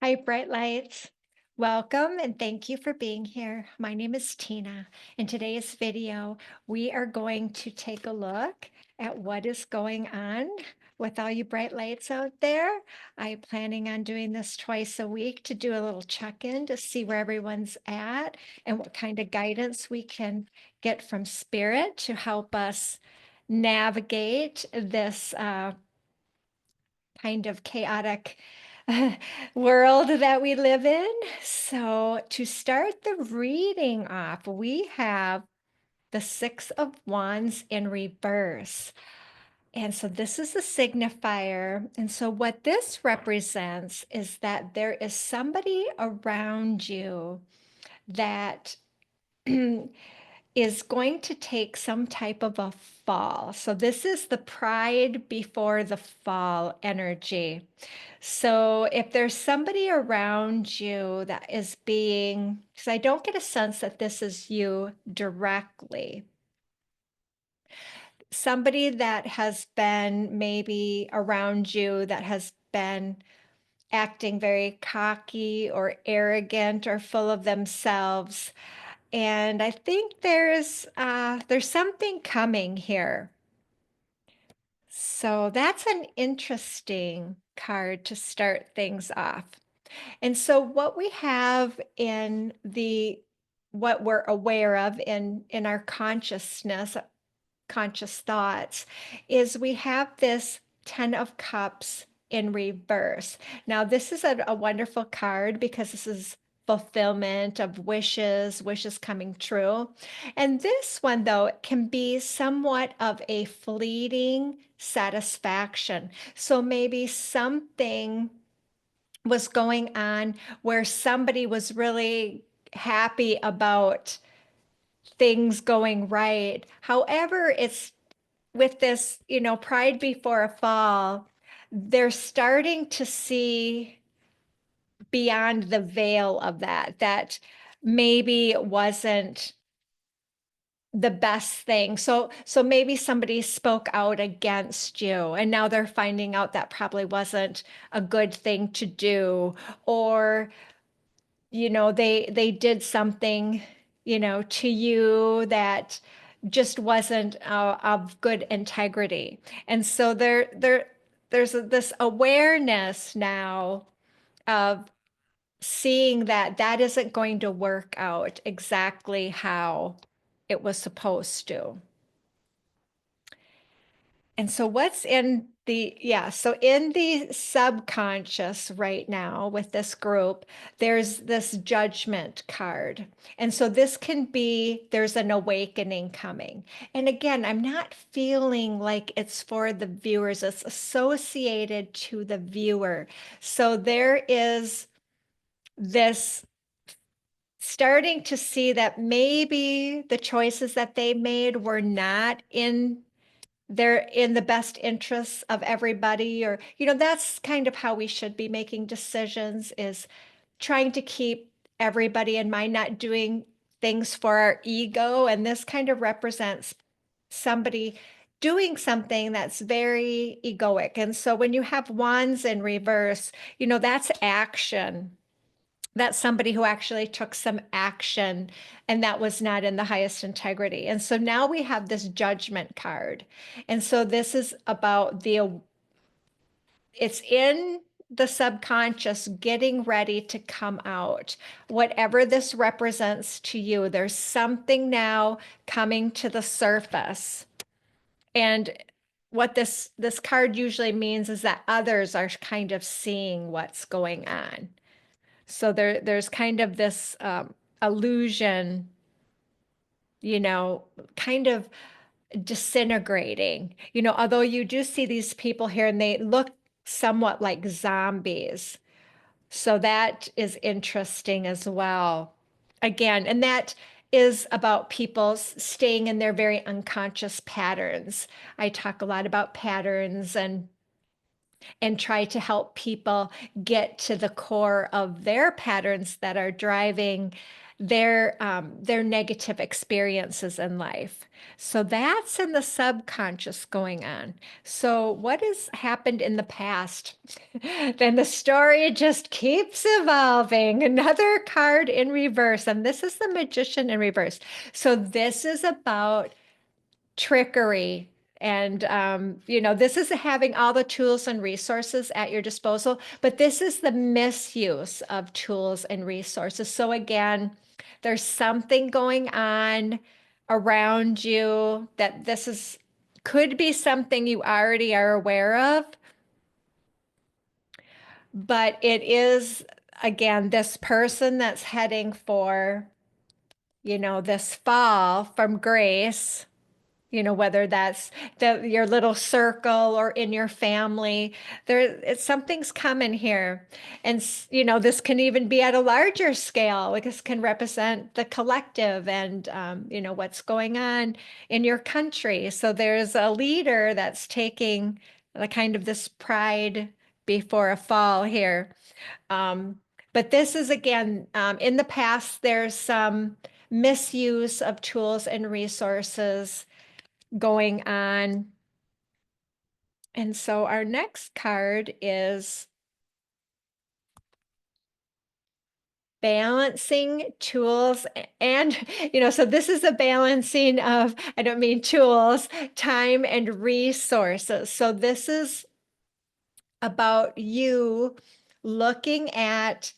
Hi, Bright Lights. Welcome and thank you for being here. My name is Tina. In today's video, we are going to take a look at what is going on with all you bright lights out there. I'm planning on doing this twice a week to do a little check-in to see where everyone's at and what kind of guidance we can get from Spirit to help us navigate this kind of chaotic world that we live in. So, to start the reading off, we have the Six of Wands in reverse. And so, this is a signifier. And so, what this represents is that there is somebody around you that is going to take some type of a fall. So this is the pride before the fall energy. So if there's somebody around you that is being, because I don't get a sense that this is you directly, somebody that has been maybe around you that has been acting very cocky or arrogant or full of themselves. And I think there's something coming here. So that's an interesting card to start things off. And so what we have in the what we're aware of in our consciousness, conscious thoughts, is we have this 10 of Cups in reverse. Now, this is a wonderful card because this is fulfillment of wishes coming true. And this one, though, can be somewhat of a fleeting satisfaction. So maybe something was going on where somebody was really happy about things going right. However, it's with this, pride before a fall, they're starting to see beyond the veil of that maybe it wasn't the best thing. So maybe somebody spoke out against you and now they're finding out that probably wasn't a good thing to do, or they did something to you that just wasn't of good integrity. And so there's this awareness now of seeing that that isn't going to work out exactly how it was supposed to. And so what's in so in the subconscious right now with this group, there's this judgment card. And so this can be, there's an awakening coming. And again, I'm not feeling like it's for the viewers, it's associated to the viewer. So there is this starting to see that maybe the choices that they made were not in they're in the best interests of everybody, or that's kind of how we should be making decisions, is trying to keep everybody in mind, not doing things for our ego. And this kind of represents somebody doing something that's very egoic. And so when you have wands in reverse, that's action. That's somebody who actually took some action and that was not in the highest integrity. And so now we have this judgment card. And so this is about it's in the subconscious getting ready to come out. Whatever this represents to you, there's something now coming to the surface. And what this card usually means is that others are kind of seeing what's going on. So there's kind of this illusion, kind of disintegrating. Although you do see these people here and they look somewhat like zombies. So that is interesting as well. Again, and that is about people staying in their very unconscious patterns. I talk a lot about patterns, and and try to help people get to the core of their patterns that are driving their negative experiences in life. So that's in the subconscious going on. So what has happened in the past? Then the story just keeps evolving. Another card in reverse, and this is the Magician in reverse. So this is about trickery. And, this is having all the tools and resources at your disposal, but this is the misuse of tools and resources. So again, there's something going on around you that could be something you already are aware of, but it is, again, this person that's heading for, this fall from grace, whether that's your little circle or in your family, something's coming here. And, this can even be at a larger scale. Like this can represent the collective and, what's going on in your country. So there's a leader that's taking the kind of this pride before a fall here. Um, but this is again, in the past, there's some misuse of tools and resources going on. And so our next card is balancing tools and, so this is a balancing of, I don't mean tools, time and resources. So this is about you looking at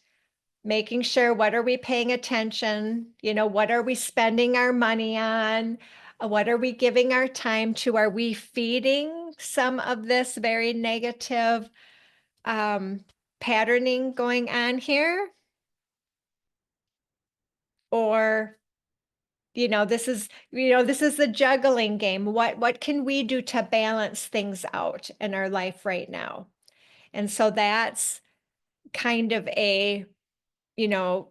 making sure, what are we paying attention? What are we spending our money on? What are we giving our time to? Are we feeding some of this very negative patterning going on here? Or, this is the juggling game. What can we do to balance things out in our life right now? And so that's kind of you know,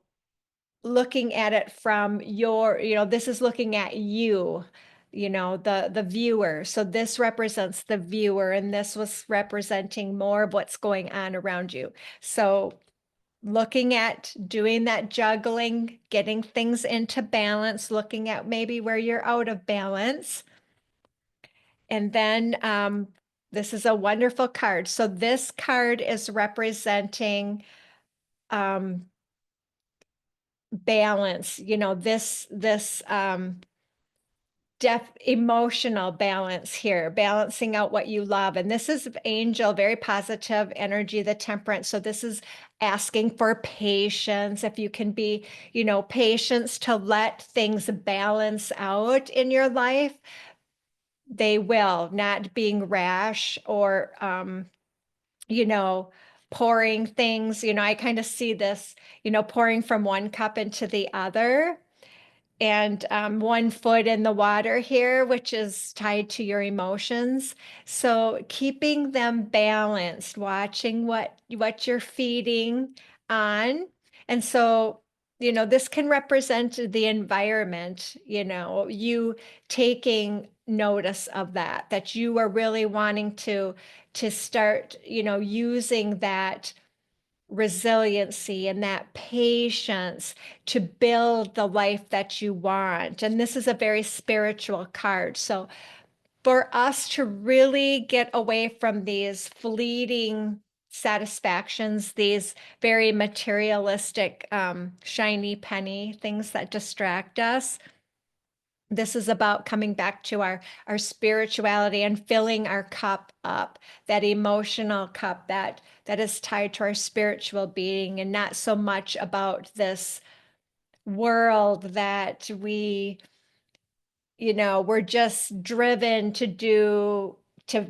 looking at it from this is looking at you, the viewer. So this represents the viewer, and this was representing more of what's going on around you. So looking at doing that juggling, getting things into balance, looking at maybe where you're out of balance. And then this is a wonderful card. So this card is representing balance, this emotional balance here, balancing out what you love. And this is angel, very positive energy, the temperance. So this is asking for patience. If you can be, patience to let things balance out in your life, they will, not being rash or, pouring things, I kind of see this, pouring from one cup into the other, and one foot in the water here, which is tied to your emotions. So keeping them balanced, watching what you're feeding on. And so, this can represent the environment, you taking notice of that you are really wanting to start, using that resiliency and that patience to build the life that you want. And this is a very spiritual card. So for us to really get away from these fleeting satisfactions, these very materialistic, shiny penny things that distract us, this is about coming back to our spirituality and filling our cup up, that emotional cup that is tied to our spiritual being, and not so much about this world that we're just driven to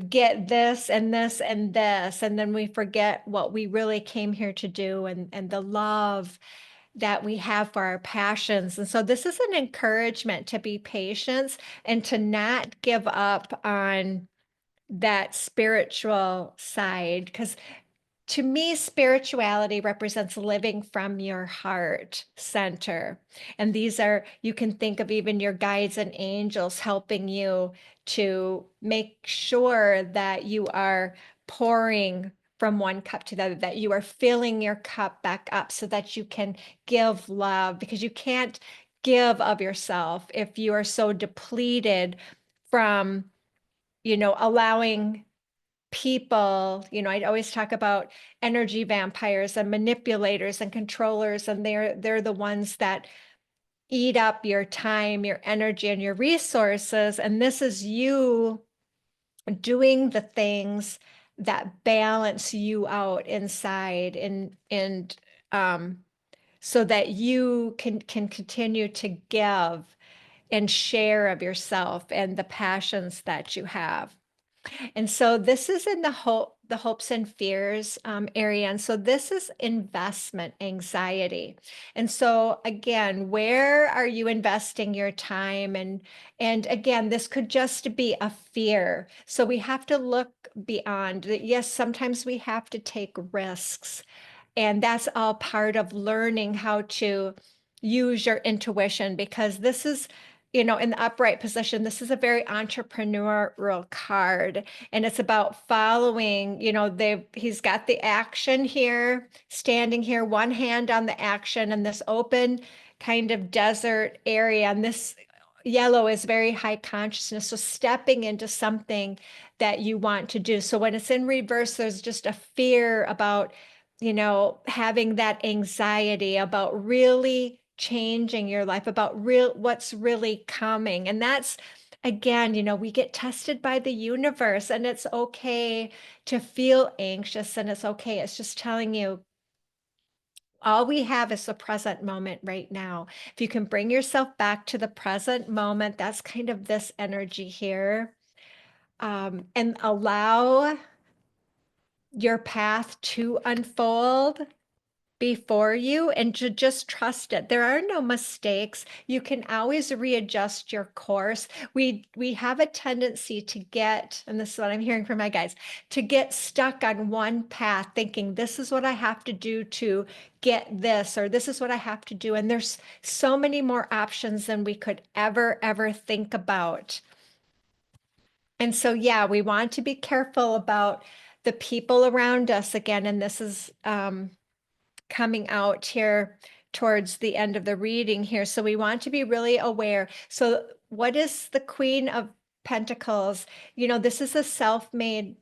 get this and this and this, and then we forget what we really came here to do, and the love that we have for our passions. And so this is an encouragement to be patient and to not give up on that spiritual side. Because to me, spirituality represents living from your heart center. And these are, you can think of even your guides and angels helping you to make sure that you are pouring from one cup to the other, that you are filling your cup back up so that you can give love, because you can't give of yourself if you are so depleted from, allowing people, I always talk about energy vampires and manipulators and controllers, and they're the ones that eat up your time, your energy, and your resources. And this is you doing the things that balance you out inside, and so that you can continue to give and share of yourself and the passions that you have. And so this is in the hopes and fears area. And so this is investment anxiety. And so again, where are you investing your time? And again, this could just be a fear. So we have to look beyond that. Yes, sometimes we have to take risks. And that's all part of learning how to use your intuition, because this is, in the upright position, this is a very entrepreneurial card. And it's about following, he's got the action here, standing here, one hand on the action in this open kind of desert area. And this yellow is very high consciousness. So stepping into something that you want to do. So when it's in reverse, there's just a fear about, having that anxiety about really changing your life, about what's really coming. And that's, again, we get tested by the universe, and it's okay to feel anxious, and it's okay. It's just telling you all we have is the present moment right now. If you can bring yourself back to the present moment, that's kind of this energy here, and allow your path to unfold before you, and to just trust it. There are no mistakes. You can always readjust your course. We have a tendency to get, and this is what I'm hearing from my guys, to get stuck on one path thinking this is what I have to do to get this, or this is what I have to do. And there's so many more options than we could ever think about. And so, yeah, we want to be careful about the people around us again. And this is coming out here towards the end of the reading here. So we want to be really aware. So what is the Queen of Pentacles? This is a self-made,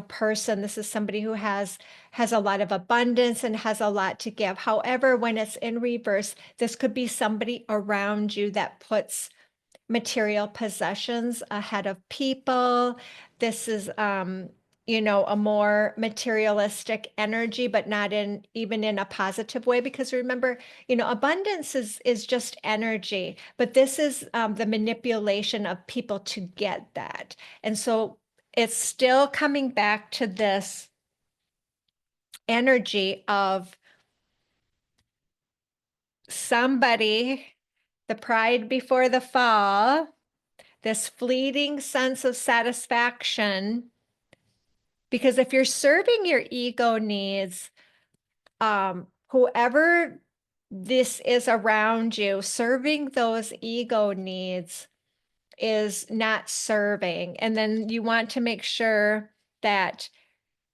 person. This is somebody who has a lot of abundance and has a lot to give. However, when it's in reverse, this could be somebody around you that puts material possessions ahead of people. This is a more materialistic energy, but not even in a positive way, because remember, abundance is just energy, but this is the manipulation of people to get that. And so it's still coming back to this energy of somebody, the pride before the fall, this fleeting sense of satisfaction. Because if you're serving your ego needs, whoever this is around you, serving those ego needs is not serving. And then you want to make sure that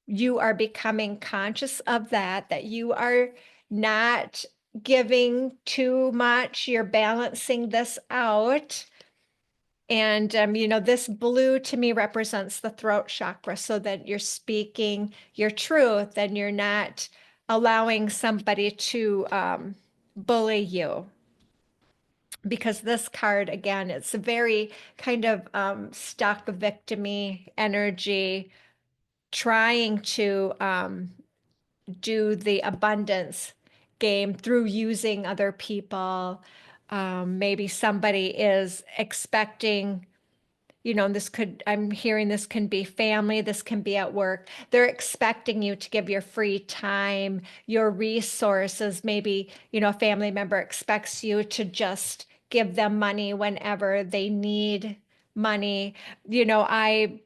you are becoming conscious of that you are not giving too much, you're balancing this out. And, this blue to me represents the throat chakra, so that you're speaking your truth and you're not allowing somebody to bully you. Because this card, again, it's a very kind of stuck victim-y energy, trying to do the abundance game through using other people. Maybe somebody is expecting, I'm hearing this can be family, this can be at work. They're expecting you to give your free time, your resources. Maybe, a family member expects you to just give them money whenever they need money. I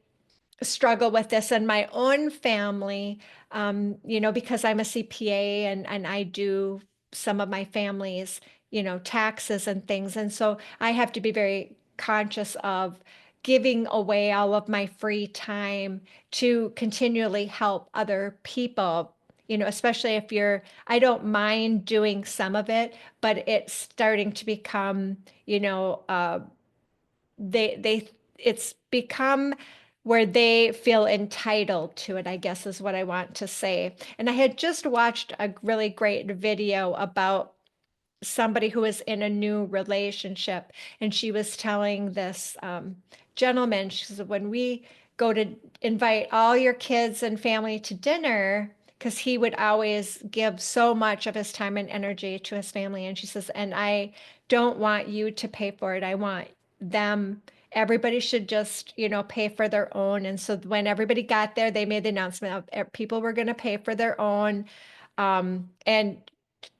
struggle with this in my own family, because I'm a CPA, and I do some of my family's, taxes and things. And so I have to be very conscious of giving away all of my free time to continually help other people, especially if I don't mind doing some of it, but it's starting to become, it's become where they feel entitled to it, I guess is what I want to say. And I had just watched a really great video about somebody who was in a new relationship, and she was telling this gentleman, she said, when we go to invite all your kids and family to dinner, because he would always give so much of his time and energy to his family, and she says, and I don't want you to pay for it, I want them, everybody should just pay for their own. And so when everybody got there, they made the announcement of people were going to pay for their own, and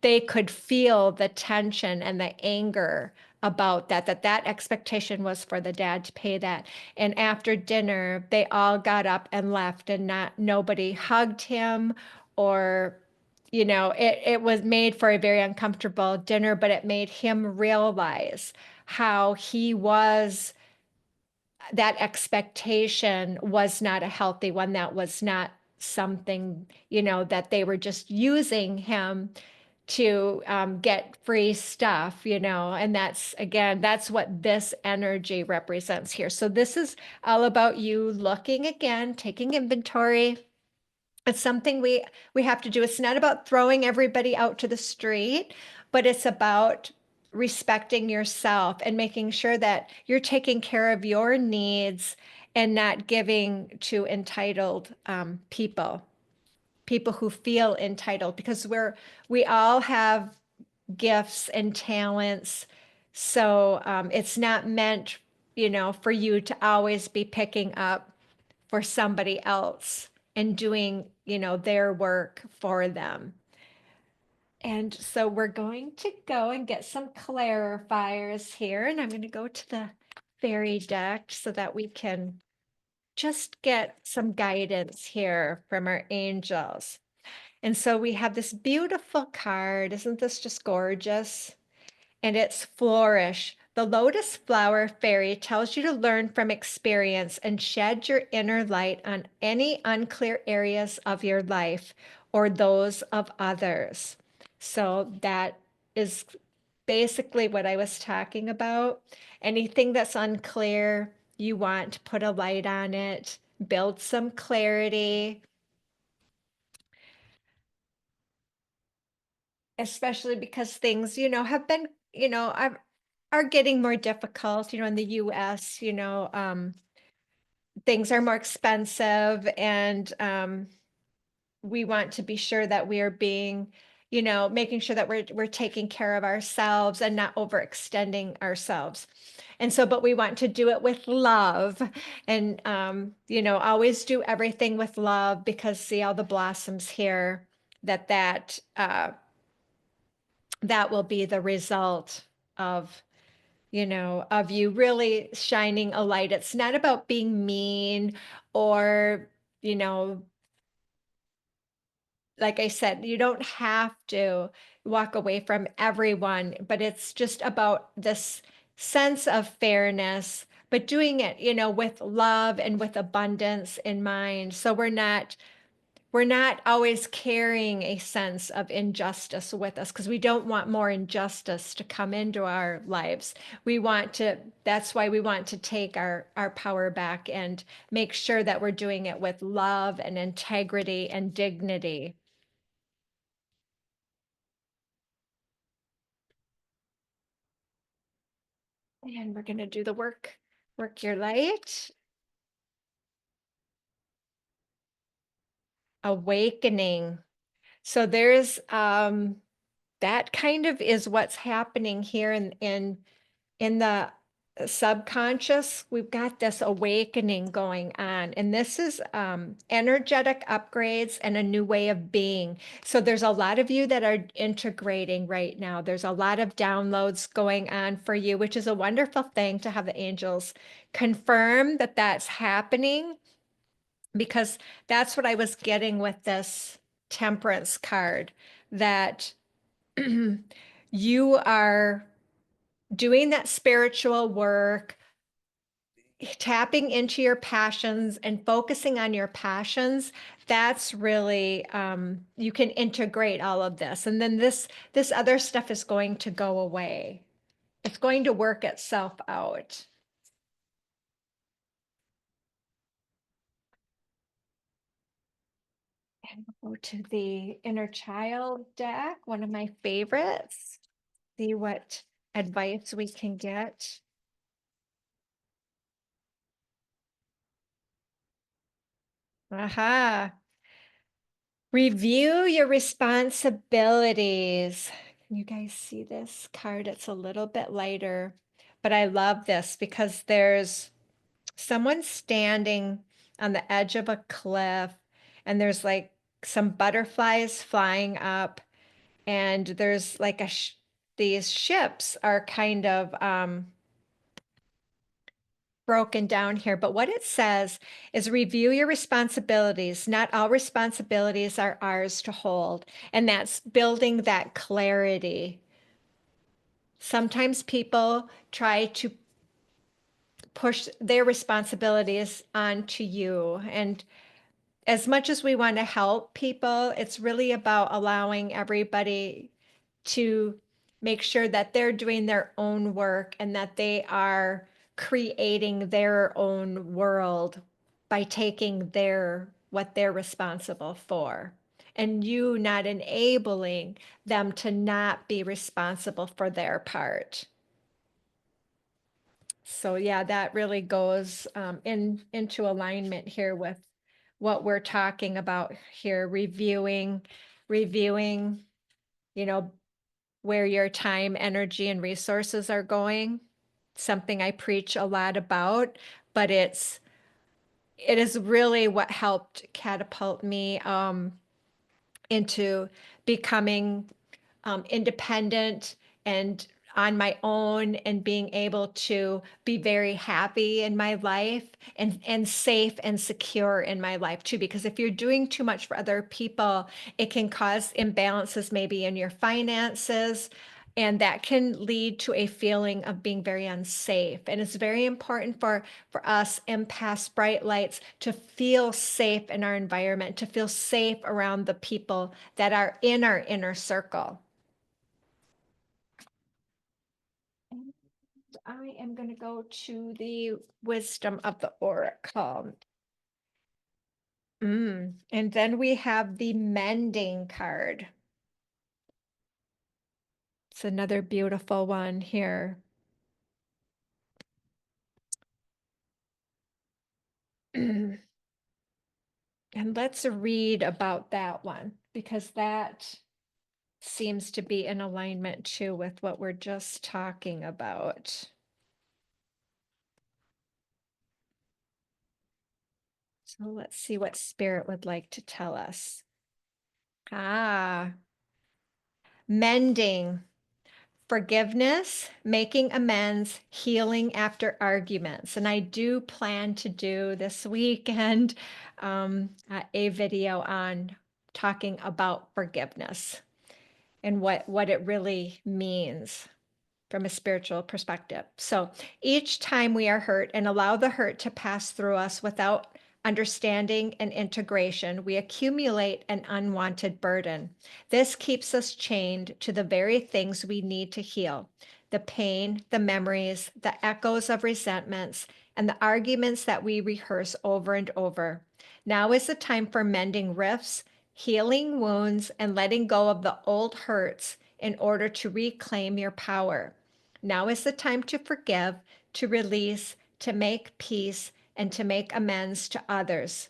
they could feel the tension and the anger about that expectation was for the dad to pay that. And after dinner, they all got up and left, and nobody hugged him, or it was made for a very uncomfortable dinner, but it made him realize how he was, that expectation was not a healthy one. That was not something, that they were just using him to get free stuff, and that's, again, that's what this energy represents here. So this is all about you looking again, taking inventory. It's something we have to do. It's not about throwing everybody out to the street, but it's about respecting yourself and making sure that you're taking care of your needs and not giving to entitled people who feel entitled, because we all have gifts and talents. So it's not meant, for you to always be picking up for somebody else and doing, their work for them. And so we're going to go and get some clarifiers here, and I'm going to go to the fairy deck so that we can just get some guidance here from our angels. And so we have this beautiful card. Isn't this just gorgeous? And it's flourish. The lotus flower fairy tells you to learn from experience and shed your inner light on any unclear areas of your life or those of others. So that is basically what I was talking about. Anything that's unclear, you want to put a light on it, build some clarity, especially because things, have been, are getting more difficult, in the US, things are more expensive, and we want to be sure that we are being, making sure that we're taking care of ourselves and not overextending ourselves. And so, but we want to do it with love, and always do everything with love, because see all the blossoms here, that will be the result of, of you really shining a light. It's not about being mean or, you know, like I said, you don't have to walk away from everyone, but it's just about this sense of fairness, but doing it, with love and with abundance in mind. So we're not always carrying a sense of injustice with us, because we don't want more injustice to come into our lives. That's why we want to take our power back and make sure that we're doing it with love and integrity and dignity. And we're going to do the work your light, awakening. So there's that kind of is what's happening here in the subconscious. We've got this awakening going on, and this is energetic upgrades and a new way of being. So there's a lot of you that are integrating right now. There's a lot of downloads going on for you, which is a wonderful thing to have the angels confirm that that's happening, because that's what I was getting with this temperance card, that you are doing that spiritual work, tapping into your passions and focusing on your passions, that's really you can integrate all of this, and then this other stuff is going to go away. It's going to work itself out. And we'll go to the inner child deck, one of my favorites. See what advice we can get. Aha. Review your responsibilities. Can you guys see this card? It's a little bit lighter, but I love this because there's someone standing on the edge of a cliff, and there's like some butterflies flying up, and there's like these ships are kind of broken down here, but what it says is review your responsibilities. Not all responsibilities are ours to hold, and that's building that clarity. Sometimes people try to push their responsibilities onto you, and as much as we want to help people, it's really about allowing everybody to make sure that they're doing their own work and that they are creating their own world by taking what they're responsible for. And you not enabling them to not be responsible for their part. So yeah, that really goes into alignment here with what we're talking about here, reviewing, you know, where your time, energy, and resources are going. Something I preach a lot about, but it is really what helped catapult me into becoming independent and on my own, and being able to be very happy in my life and safe and secure in my life too. Because if you're doing too much for other people, it can cause imbalances maybe in your finances. And that can lead to a feeling of being very unsafe. And it's very important for us empaths, bright lights, to feel safe in our environment, to feel safe around the people that are in our inner circle. And I am going to go to the wisdom of the oracle. And then we have the mending card. It's another beautiful one here. And let's read about that one, because that seems to be in alignment too with what we're just talking about. So let's see what Spirit would like to tell us. Mending, forgiveness, making amends, healing after arguments. And I do plan to do this weekend a video on talking about forgiveness and what it really means from a spiritual perspective. So each time we are hurt and allow the hurt to pass through us without understanding and integration, we accumulate an unwanted burden. This keeps us chained to the very things we need to heal: the pain, the memories, the echoes of resentments, and the arguments that we rehearse over and over. Now is the time for mending rifts, healing wounds, and letting go of the old hurts in order to reclaim your power. Now is the time to forgive, to release, to make peace, and to make amends to others.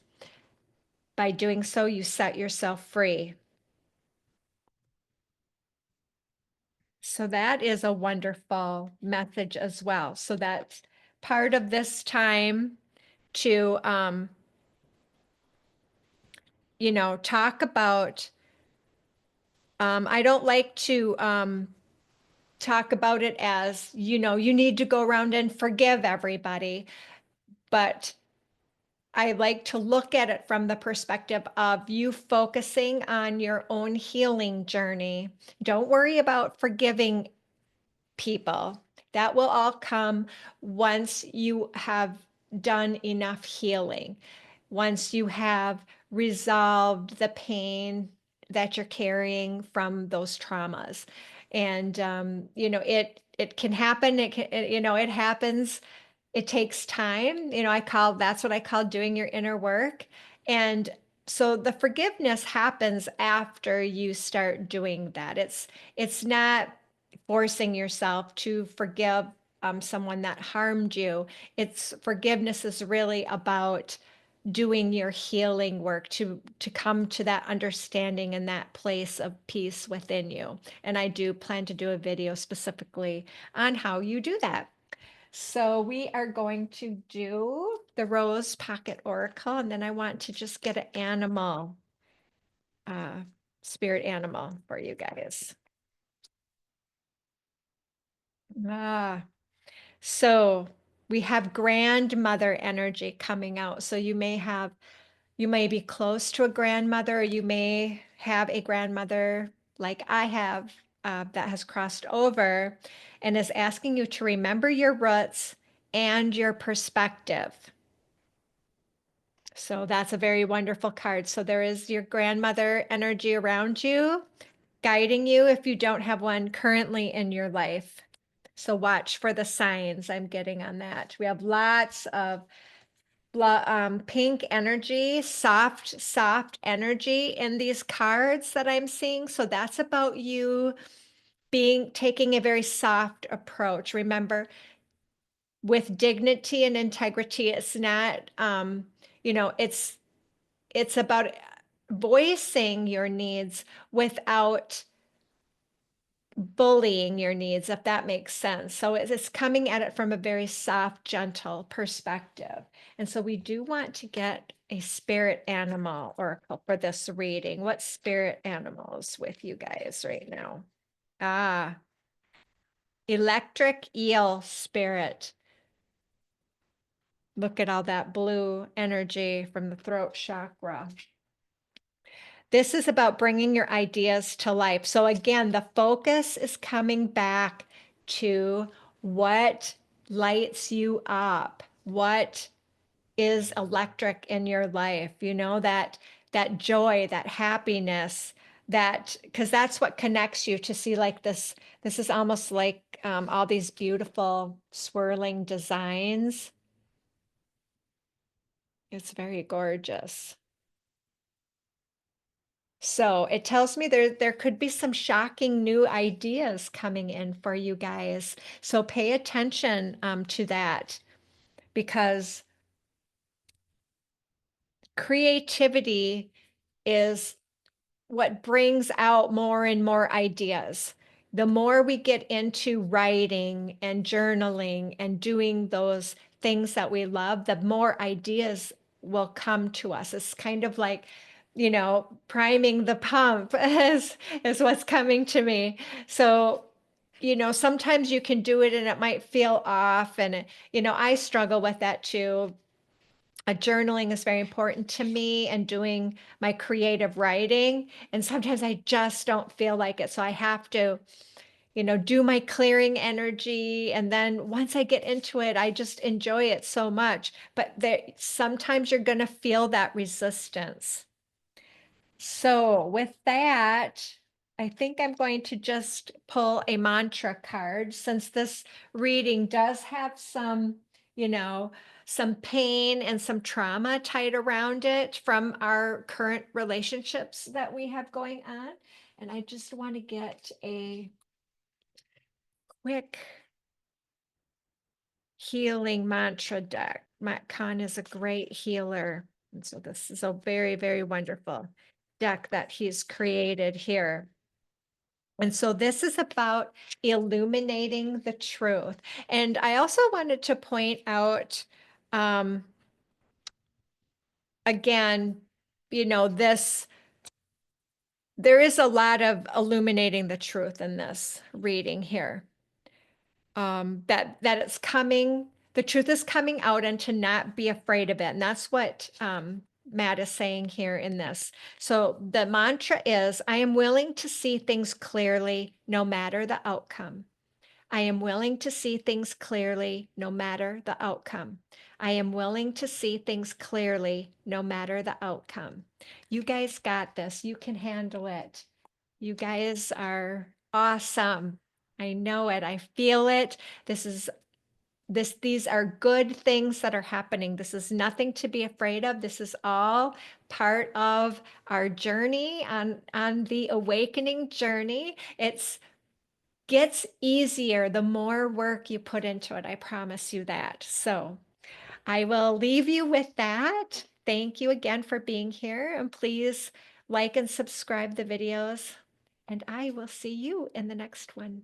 By doing so, you set yourself free. So that is a wonderful message as well. So that's part of this time to, talk about. I don't like to talk about it as, you need to go around and forgive everybody, but I like to look at it from the perspective of you focusing on your own healing journey. Don't worry about forgiving people. That will all come once you have done enough healing, once you have resolved the pain that you're carrying from those traumas. And it can happen. It happens. It takes time. That's what I call doing your inner work. And so the forgiveness happens after you start doing that. It's not forcing yourself to forgive someone that harmed you. It's forgiveness is really about doing your healing work to come to that understanding and that place of peace within you. And I do plan to do a video specifically on how you do that. So we are going to do the Rose Pocket Oracle, and then I want to just get an animal, uh, spirit animal for you guys. Ah, so we have grandmother energy coming out. So you may be close to a grandmother, or you may have a grandmother like I have, that has crossed over and is asking you to remember your roots and your perspective. So that's a very wonderful card. So there is your grandmother energy around you, guiding you if you don't have one currently in your life. So watch for the signs I'm getting on that. We have lots of pink energy, soft energy in these cards that I'm seeing. So that's about you taking a very soft approach. Remember, with dignity and integrity, it's not, it's about voicing your needs without bullying your needs, if that makes sense. So it's coming at it from a very soft, gentle perspective. And so we do want to get a spirit animal oracle for this reading. What spirit animals with you guys right now? Ah, electric eel spirit. Look at all that blue energy from the throat chakra. This is about bringing your ideas to life. So again, the focus is coming back to what lights you up, what is electric in your life, that joy, that happiness, that because that's what connects you to see like this is almost like all these beautiful swirling designs. It's very gorgeous. So it tells me there could be some shocking new ideas coming in for you guys. So pay attention to that, because creativity is what brings out more and more ideas. The more we get into writing and journaling and doing those things that we love, the more ideas will come to us. It's kind of like, priming the pump is what's coming to me. So, sometimes you can do it and it might feel off. And, I struggle with that too. Journaling is very important to me, and doing my creative writing. And sometimes I just don't feel like it. So I have to, do my clearing energy. And then once I get into it, I just enjoy it so much. But sometimes you're going to feel that resistance. So with that, I think I'm going to just pull a mantra card, since this reading does have some pain and some trauma tied around it from our current relationships that we have going on. And I just want to get a quick healing mantra deck. Matt Kahn is a great healer. And so this is a very, very wonderful deck that he's created here. And so this is about illuminating the truth. And I also wanted to point out, again, there is a lot of illuminating the truth in this reading here. That it's coming, the truth is coming out, and to not be afraid of it. And that's what Matt is saying here in this. So the mantra is, I am willing to see things clearly, no matter the outcome. I am willing to see things clearly no matter the outcome. I am willing to see things clearly no matter the outcome. You guys got this. You can handle it. You guys are awesome. I know it. I feel it. This is these are good things that are happening. This is nothing to be afraid of. This is all part of our journey on the awakening journey. It's gets easier the more work you put into it. I promise you that. So I will leave you with that. Thank you again for being here, and please like and subscribe the videos, and I will see you in the next one.